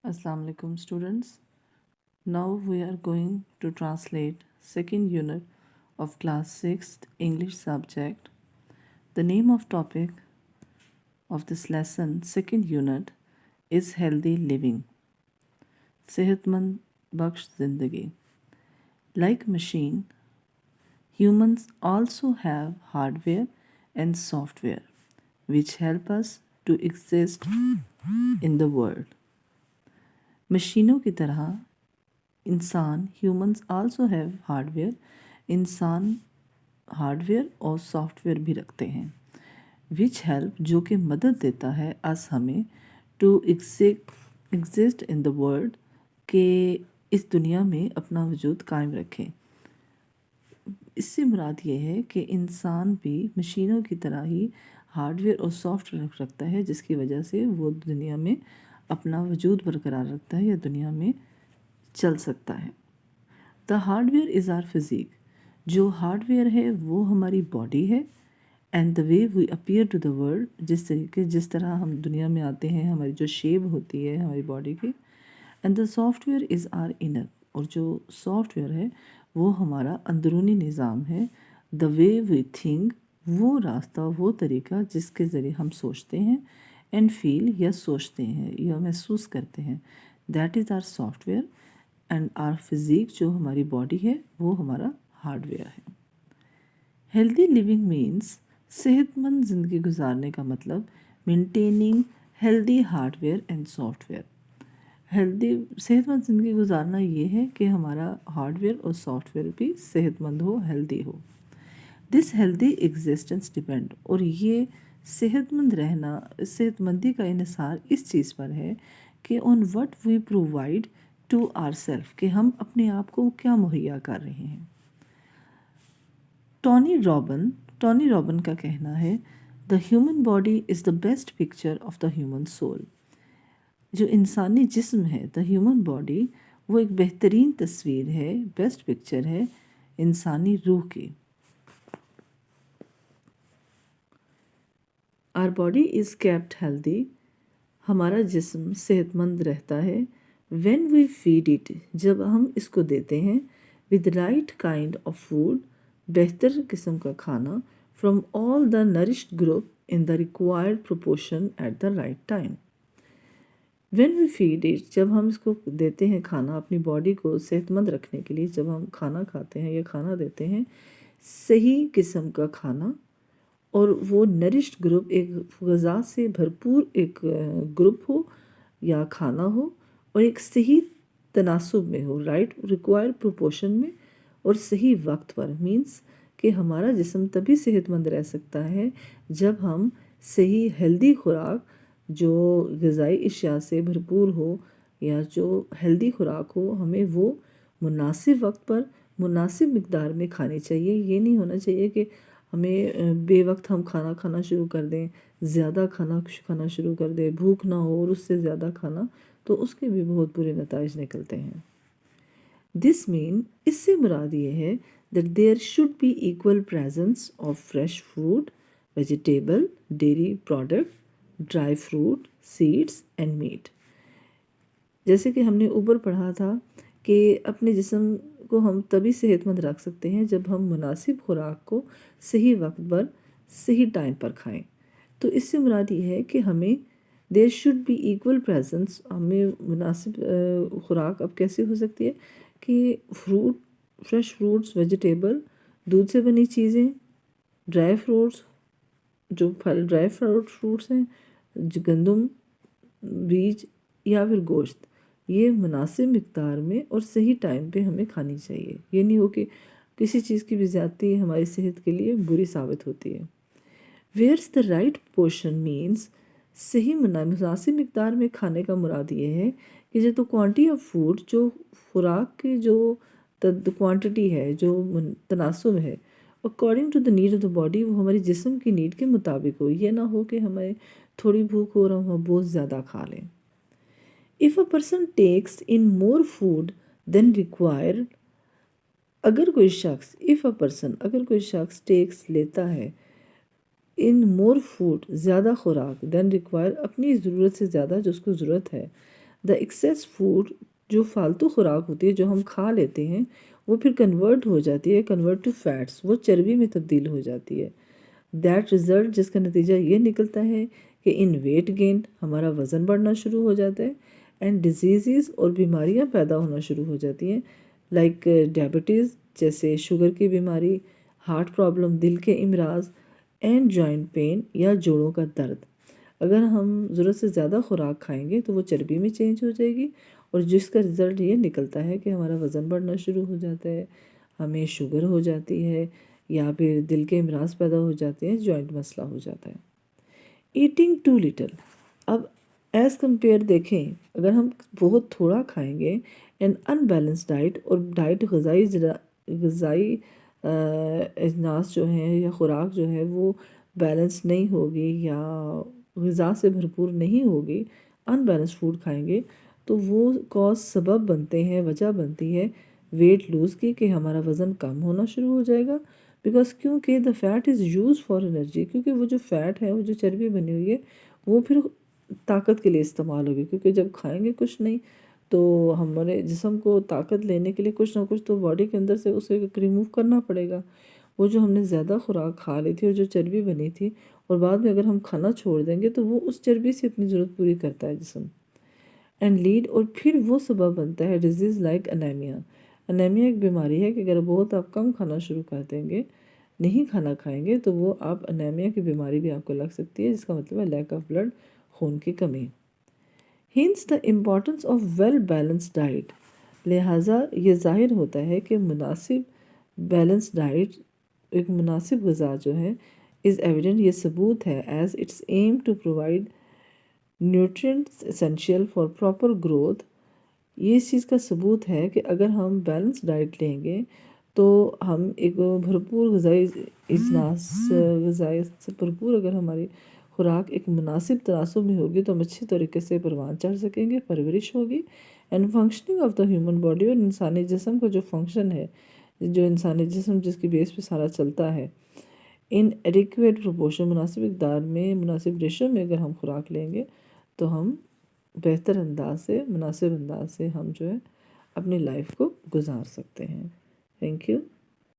Assalamu alaikum students. Now we are going to translate second unit of class 6th English subject. The name of topic of this lesson second unit is healthy living. सेहतमंद बख्श जिंदगी. Like machine, humans also have hardware and software which help us to exist in the world. मशीनों की तरह इंसान humans also have hardware, इंसान hardware और software भी रखते हैं विच हेल्प जो कि मदद देता है अस हमें to exist in the world के इस दुनिया में अपना वजूद कायम रखें. इससे मुराद ये है कि इंसान भी मशीनों की तरह ही हार्डवेयर और सॉफ्टवेयर रखता है जिसकी वजह से वो दुनिया में अपना वजूद बरकरार रखता है या दुनिया में चल सकता है. The hardware is our physique. जो हार्डवेयर है वो हमारी बॉडी है. And the way we appear to the world, जिस तरह हम दुनिया में आते हैं, हमारी जो शेप होती है हमारी बॉडी की. And the software is our inner. और जो सॉफ्टवेयर है वो हमारा अंदरूनी निज़ाम है. द वे वी थिंक, वो रास्ता वो तरीका जिसके ज़रिए हम सोचते हैं. एंड फील, या सोचते हैं या महसूस करते हैं. That is our software. And our physique, जो हमारी बॉडी है वो हमारा हार्डवेयर है. हेल्दी लिविंग मीन्स, सेहतमंद ज़िंदगी गुजारने का मतलब maintaining healthy hardware and software. Healthy सेहतमंद ज़िंदगी गुजारना ये है कि हमारा हार्डवेयर और सॉफ्टवेयर भी सेहतमंद हो, हेल्दी हो. दिस हेल्दी एग्जिस्टेंस डिपेंड, और ये सेहतमंद रहना, सेहतमंदी का इन्हिसार इस चीज़ पर है कि on what we provide to our self, कि हम अपने आप को क्या मुहैया कर रहे हैं. टॉनी रॉबन का कहना है, the human body is the best picture of the human soul. जो इंसानी जिस्म है, द ह्यूमन बॉडी, वो एक बेहतरीन तस्वीर है, बेस्ट पिक्चर है इंसानी रूह की. Our body is kept healthy. हमारा जिस्म सेहतमंद रहता है. व्हेन वी फीड इट, जब हम इसको देते हैं. With right kind of food, बेहतर किस्म का खाना. From all the nourished group in the required proportion at the right time. When we feed it, जब हम इसको देते हैं खाना, अपनी बॉडी को सेहतमंद रखने के लिए जब हम खाना खाते हैं या खाना देते हैं, सही किस्म का खाना, और वो नरिश्ड ग्रुप, एक ग़िज़ा से भरपूर एक ग्रुप हो या खाना हो, और एक सही तनासुब में हो, राइट रिक्वायर्ड प्रोपोर्शन में, और सही वक्त पर. मीन्स कि हमारा जिस्म तभी सेहतमंद रह सकता है जब हम सही हेल्दी खुराक, जो ग़िज़ाई अशिया से भरपूर हो या जो हेल्दी खुराक हो, हमें वो मुनासिब वक्त पर मुनासिब मिक़दार में खानी चाहिए. ये नहीं होना चाहिए कि हमें बेवक्त हम खाना खाना शुरू कर दें, ज़्यादा खाना खाना शुरू कर दें, भूख ना हो और उससे ज़्यादा खाना, तो उसके भी बहुत बुरे नताइज निकलते हैं. दिस मीन, इससे मुराद ये है that there should be equal presence of fresh food, vegetable, dairy product, dry fruit, seeds and meat. जैसे कि हमने ऊपर पढ़ा था कि अपने जिस्म को हम तभी सेहतमंद रख सकते हैं जब हम मुनासिब खुराक को सही वक्त पर सही टाइम पर खाएं. तो इससे मुराद ये है कि हमें there should be equal presence, हमें मुनासिब खुराक अब कैसे हो सकती है कि फ्रूट, फ्रेश फ्रूट्स, वेजिटेबल, दूध से बनी चीज़ें, ड्राई फ्रूट्स, जो फल ड्राई फ्रूट्स हैं, गंदम, बीज या फिर गोश्त, ये मुनासिब मिक़दार में और सही टाइम पे हमें खानी चाहिए. ये नहीं हो कि किसी चीज़ की भी ज़्यादती हमारी सेहत के लिए बुरी साबित होती है. Where's the right portion means, सही मुनासिब मिक़दार में खाने का मुराद ये है कि जो तो क्वांटिटी ऑफ फूड, जो खुराक की जो क्वांटिटी है, जो तनासुब है, according to the need of the body, वो हमारी जिस्म की नीड के मुताबिक हो. ये ना हो कि हमें थोड़ी भूख हो रहा हो, हम बहुत ज़्यादा खा लें. If a person takes in more food than required, अगर कोई शख्स टेक्स लेता है इन मोर फूड, ज़्यादा खुराक, देन रिक्वायर, अपनी ज़रूरत से ज़्यादा जो उसको ज़रूरत है, دا ایکسیس فوڈ جو فالتو خوراک ہوتی ہے جو ہم کھا لیتے ہیں وہ پھر کنورٹ ہو جاتی ہے، کنورٹ ٹو فیٹس، وہ چربی میں تبدیل ہو جاتی ہے. دیٹ رزلٹ، جس کا نتیجہ یہ نکلتا ہے کہ ان ویٹ گین، ہمارا وزن بڑھنا شروع ہو جاتا ہے، اینڈ ڈیزیزز اور بیماریاں پیدا ہونا شروع ہو جاتی ہیں، لائک ڈائبٹیز جیسے شوگر کی بیماری، ہارٹ پرابلم دل کے امراض، اینڈ جوائنٹ پین یا جوڑوں کا درد. اگر ہم ضرورت سے زیادہ خوراک کھائیں گے تو وہ چربی میں چینج ہو جائے گی، اور جس کا رزلٹ یہ نکلتا ہے کہ ہمارا وزن بڑھنا شروع ہو جاتا ہے، ہمیں شوگر ہو جاتی ہے، یا پھر دل کے امراض پیدا ہو جاتے ہیں، جوائنٹ مسئلہ ہو جاتا ہے. ایٹنگ ٹو لٹل، اب ایز کمپیئر دیکھیں، اگر ہم بہت تھوڑا کھائیں گے اینڈ ان بیلنس ڈائٹ، اور ڈائٹ غذائی اجناس جو ہیں یا خوراک جو ہے وہ بیلنس نہیں ہوگی یا غذا سے بھرپور نہیں ہوگی، ان بیلنس فوڈ کھائیں گے تو وہ سبب بنتے ہیں، وجہ بنتی ہے ویٹ لوز کی، کہ ہمارا وزن کم ہونا شروع ہو جائے گا. بیکاز کیونکہ the fat is use for energy, کیونکہ وہ جو فیٹ ہے، وہ جو چربی بنی ہوئی ہے، وہ پھر طاقت کے لیے استعمال ہوگی. کیونکہ جب کھائیں گے کچھ نہیں تو ہمارے جسم کو طاقت لینے کے لیے کچھ نہ کچھ تو باڈی کے اندر سے اسے ریموو کرنا پڑے گا. وہ جو ہم نے زیادہ خوراک کھا لی تھی اور جو چربی بنی تھی، اور بعد میں اگر ہم کھانا چھوڑ دیں گے تو وہ اس چربی سے اپنی ضرورت پوری کرتا ہے جسم، اینڈ لیڈ، اور پھر وہ سبب بنتا ہے ڈیزیز لائک انیمیا. انیمیا ایک بیماری ہے کہ اگر بہت آپ کم کھانا شروع کر دیں گے، نہیں کھانا کھائیں گے، تو وہ آپ انیمیا کی بیماری بھی آپ کو لگ سکتی ہے، جس کا مطلب ہے لیک آف بلڈ، خون کی کمی. Hence the importance of well balance diet, لہٰذا یہ ظاہر ہوتا ہے کہ مناسب بیلنس ڈائٹ، ایک مناسب غذا جو ہے، از ایویڈنٹ، یہ ثبوت ہے، as its aim to provide nutrients essential for proper growth. یہ اس چیز کا ثبوت ہے کہ اگر ہم بیلنس ڈائٹ لیں گے تو ہم ایک بھرپور غذائی اجناس، غذائی سے بھرپور اگر ہماری خوراک ایک مناسب تناسب میں ہوگی تو ہم اچھی طریقے سے پروان چڑھ سکیں گے، پرورش ہوگی. And functioning of the human body, اور انسانی جسم کا جو فنکشن ہے، جو انسانی جسم جس کی بیس پہ سارا چلتا ہے، ان ایڈیکویٹ پروپورشن، مناسب اقدار میں، مناسب ریشو میں اگر ہم خوراک لیں گے تو ہم بہتر انداز سے، مناسب انداز سے ہم جو ہے اپنی لائف کو گزار سکتے ہیں. Thank you.